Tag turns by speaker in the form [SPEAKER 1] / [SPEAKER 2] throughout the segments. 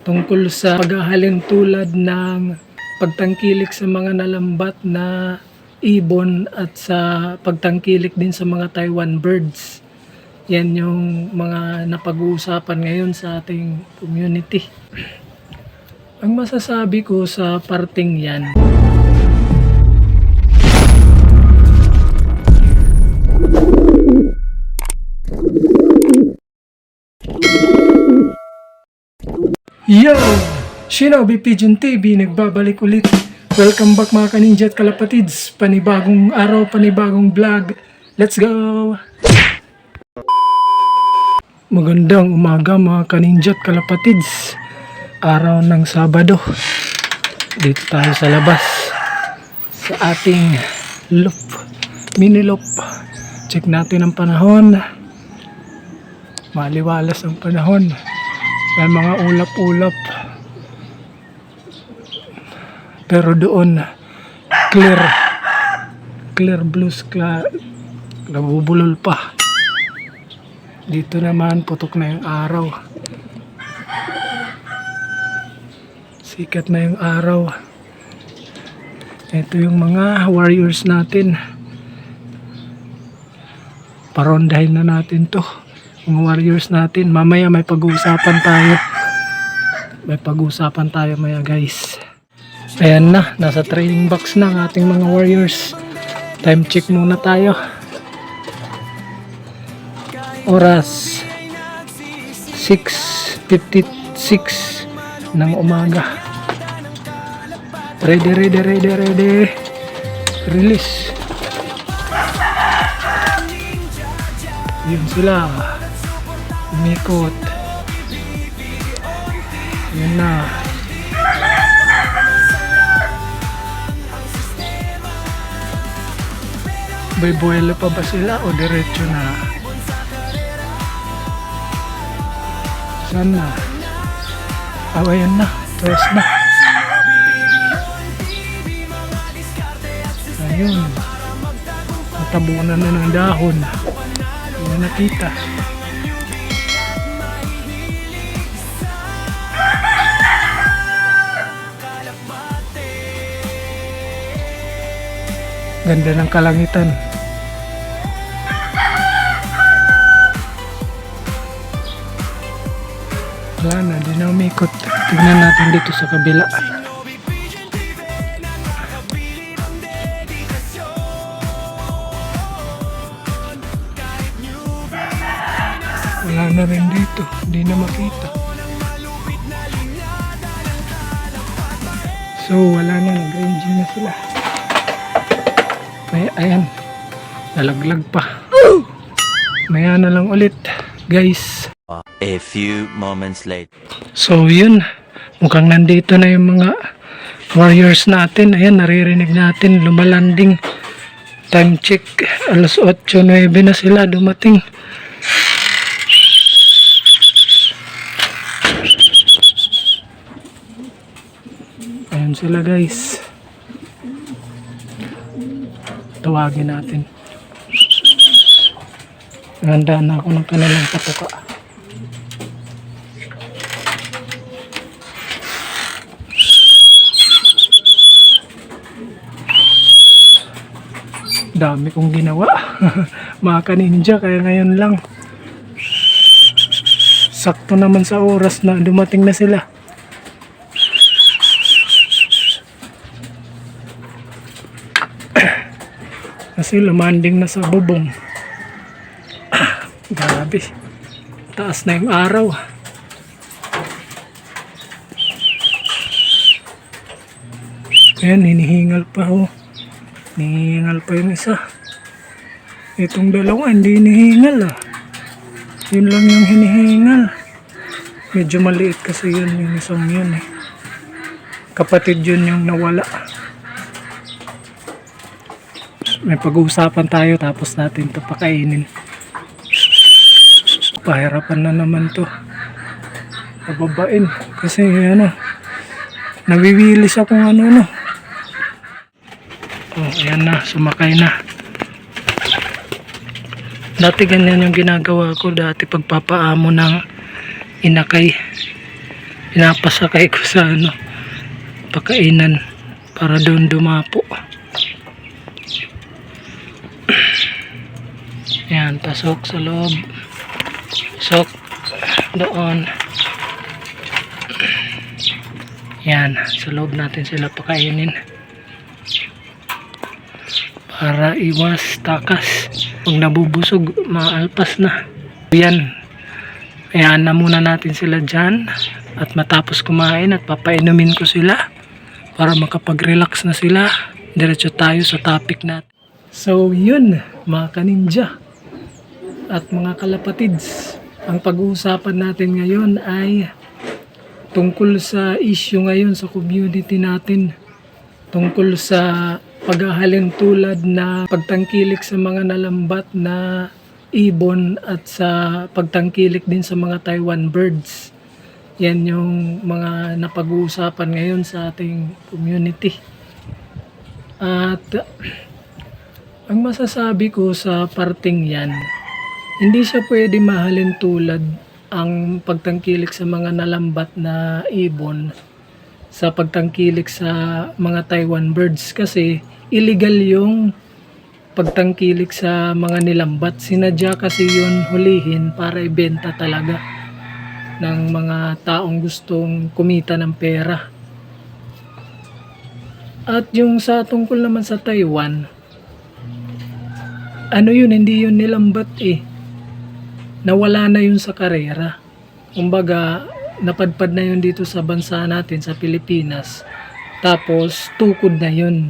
[SPEAKER 1] tungkol sa paghahalin tulad ng pagtangkilik sa mga nalambat na ibon at sa pagtangkilik din sa mga Taiwan birds. Yan yung mga napag-uusapan ngayon sa ating community. Ang masasabi ko sa parting yan, yo! Shinobi Pigeon TV nagbabalik ulit. Welcome back mga kaninja at kalapatids. Panibagong araw, panibagong vlog. Let's go! Magandang umaga mga kaninja at kalapatids. Araw ng Sabado. Dito tayo sa labas. Sa ating loop. Mini loop. Check natin ang panahon. Maliwalas ang panahon. May mga ulap-ulap. Pero doon clear blue sky, nabubulol pa. Dito naman putok na yung araw. Sikat na yung araw. Ito yung mga warriors natin. Parondahin na natin to. Mga warriors natin. Mamaya may pag-uusapan tayo. May pag-uusapan tayo maya guys. Ayan na. Nasa training box na ang ating mga warriors. Time check muna tayo. Oras 6:56 ng umaga. Ready. Release. Yun sila. Umikot. Yun na. Buwelo pa ba sila o diretso na? Saan na? Ayan na. Press na. Ayun. Natabunan na ng dahon. Hindi na nakita. Ganda ng kalangitan. Wala na, di na umikot. Tignan natin dito sa kabila. Wala na rin dito, di na makita. So wala na, nag-engine na sila. Ayan, nalaglag pa. Maya na lang ulit guys.
[SPEAKER 2] A few moments later.
[SPEAKER 1] So yun, mukhang nandito na yung mga warriors natin. Ayan, naririnig natin lumalanding. Time check, alas 8:09 na sila dumating. Ayan sila guys. Tawagin natin. Ganda na ako ng kanilang patuka. Dami kong ginawa. Mga kaninja, kaya ngayon lang. Sakto naman sa oras na dumating na sila. Kasi lumanding na sa bubong. Grabe. Taas na yung araw. Ayan, hinihingal pa oh. Hinihingal pa yung isa. Itong dalawa hindi hinihingal ah. Yun lang yung hinihingal. Medyo maliit kasi yun yung isang yun eh. Kapatid yun yung nawala. May pag-uusapan tayo tapos natin ito pakainin. Pahirapan na naman to. Pababain. Kasi ano, nawiwilis akong ano. Oh, ayan na, sumakay na. Dati ganyan yung ginagawa ko. Dati pagpapaamo ng inakay. pinapasakay ko sa pakainan para doon dumapo. Yan, pasok sa loob. Pasok doon. Yan, sa loob natin sila pakainin para iwas takas. Pag nabubusog, maalpas na. Yan, hayaan na muna natin sila dyan at matapos kumain at papainumin ko sila para makapag-relax na sila. Diretso tayo sa topic natin. So yun mga kaninja at mga kalapatids, ang pag-uusapan natin ngayon ay tungkol sa issue ngayon sa community natin, tungkol sa paghahalin tulad na pagtangkilik sa mga nalambat na ibon at sa pagtangkilik din sa mga Taiwan birds. Yan yung mga napag-uusapan ngayon sa ating community. At ang masasabi ko sa parting yan, hindi siya pwede mahalin tulad ang pagtangkilik sa mga nalambat na ibon sa pagtangkilik sa mga Taiwan birds, kasi illegal yung pagtangkilik sa mga nilambat. Sinadya kasi yun hulihin para ibenta talaga ng mga taong gustong kumita ng pera. At yung sa tungkol naman sa Taiwan, yun, hindi yun nilambat nawala na yun sa karera. Kumbaga, napadpad na yun dito sa bansa natin, sa Pilipinas. Tapos, tukod na yun.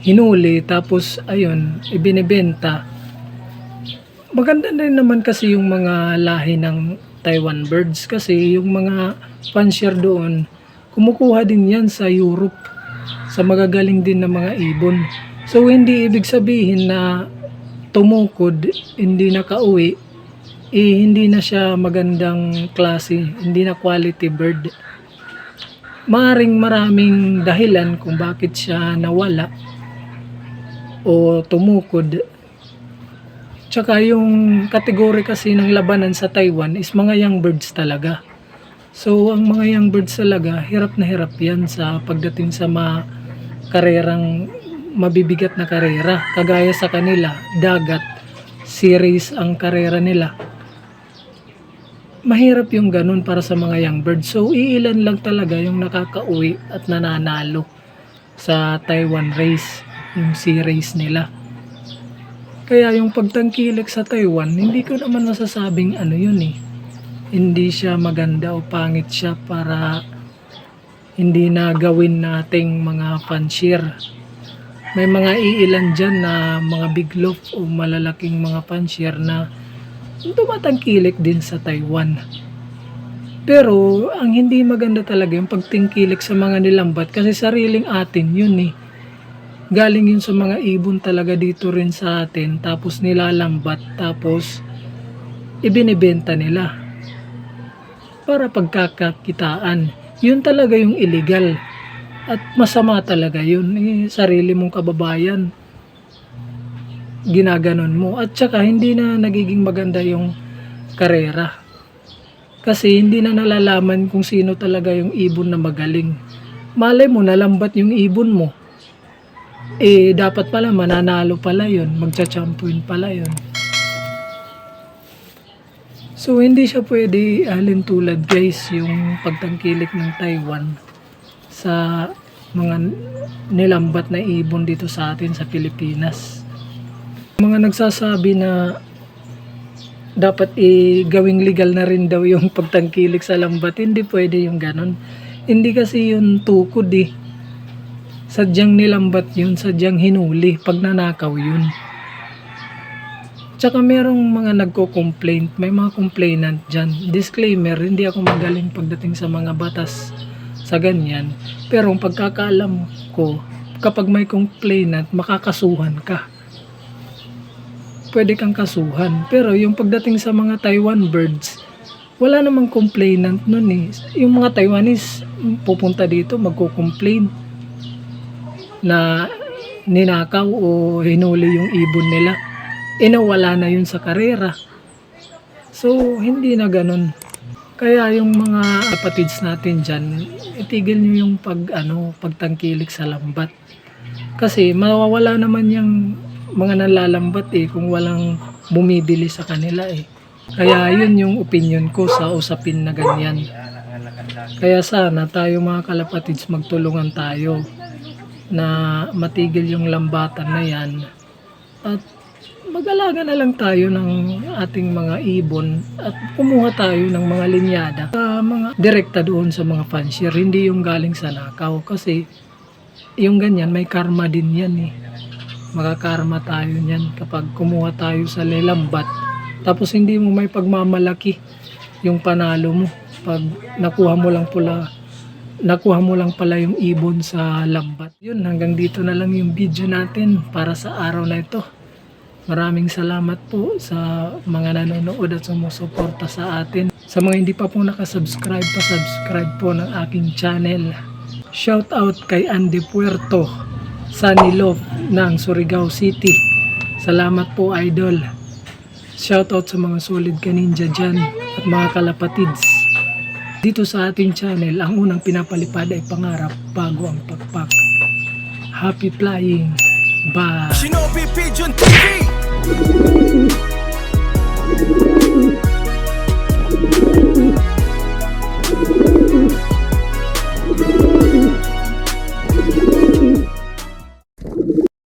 [SPEAKER 1] Hinuli, tapos, ayun, ibinibenta. Maganda na rin naman kasi yung mga lahi ng Taiwan birds, kasi yung mga fancier doon, kumukuha din yan sa Europe, sa magagaling din na mga ibon. So, hindi ibig sabihin na tumukod, hindi nakauwi, hindi na siya magandang klase, hindi na quality bird. Maring maraming dahilan kung bakit siya nawala o tumukod. Tsaka yung kategory kasi ng labanan sa Taiwan is mga young birds talaga. So ang mga young birds talaga, hirap na hirap yan sa pagdating sa karerang mabibigat na karera. Kagaya sa kanila, dagat, series ang karera nila. Mahirap yung ganun para sa mga young birds. So, iilan lang talaga yung nakakauwi at nananalo sa Taiwan race, yung sea race nila. Kaya yung pagtangkilik sa Taiwan, hindi ko naman masasabing yun hindi siya maganda o pangit siya para hindi na gawin nating mga fancier. May mga iilan dyan na mga biglof o malalaking mga fancier na tumatangkilik din sa Taiwan. Pero ang hindi maganda talaga yung pagtingkilik sa mga nilambat, kasi sariling atin yun galing yun sa mga ibon talaga dito rin sa atin, tapos nilalambat, tapos ibinibenta nila para pagkakakitaan. Yun talaga yung illegal at masama talaga yun. Sarili mong kababayan ginaganon mo, at saka hindi na nagiging maganda yung karera kasi hindi na nalalaman kung sino talaga yung ibon na magaling. Malay mo nalambat yung ibon mo, dapat pala mananalo pala yun, magcha-champion pala yun. So hindi siya pwede halin tulad guys, yung pagtangkilik ng Taiwan sa mga nilambat na ibon dito sa atin sa Pilipinas. Mga nagsasabi na dapat gawing legal na rin daw yung pagtangkilik sa lambat. Hindi pwede yung ganon. Hindi kasi yun tukod Sadyang nilambat yun, sadyang hinuli, pag nanakaw yun. Tsaka merong mga nagko-complaint, may mga complainant dyan. Disclaimer, hindi ako magaling pagdating sa mga batas sa ganyan. Pero ang pagkakaalam ko, kapag may complainant, makakasuhan ka. Pwede kang kasuhan. Pero yung pagdating sa mga Taiwan birds, wala namang complainant nun Yung mga Taiwanese pupunta dito, magko-complain na ninakaw o hinuli yung ibon nila. Nawala na yun sa karera. So, hindi na ganun. Kaya yung mga kapatids natin dyan, itigil nyo yung pagtangkilik sa lambat. Kasi mawawala naman yung mga nalalambat kung walang bumibili sa kanila Kaya yun yung opinion ko sa usapin na ganyan. Kaya sana tayo mga kalapatids magtulungan tayo na matigil yung lambatan na yan at mag-alaga na lang tayo ng ating mga ibon at kumuha tayo ng mga linyada sa mga direkta doon sa mga fancier, hindi yung galing sa nakaw kasi yung ganyan may karma din yan makakarma tayo niyan kapag kumuha tayo sa lelambat tapos hindi mo may pagmamalaki yung panalo mo pag nakuha mo lang pala yung ibon sa lambat. Yun, hanggang dito na lang yung video natin para sa araw na ito. Maraming salamat po sa mga nanonood at sumusuporta sa atin. Sa mga hindi pa po nakasubscribe, pa-subscribe po ng aking channel. Shout out kay Andy Puerto, Sunny Love ng Surigao City. Salamat po, idol. Shout out sa mga solid ka ninja dyan at mga kalapatids. Dito sa ating channel, ang unang pinapalipad ay pangarap bago ang pakpak. Happy flying! Bye!
[SPEAKER 3] Shinobi Pigeon TV.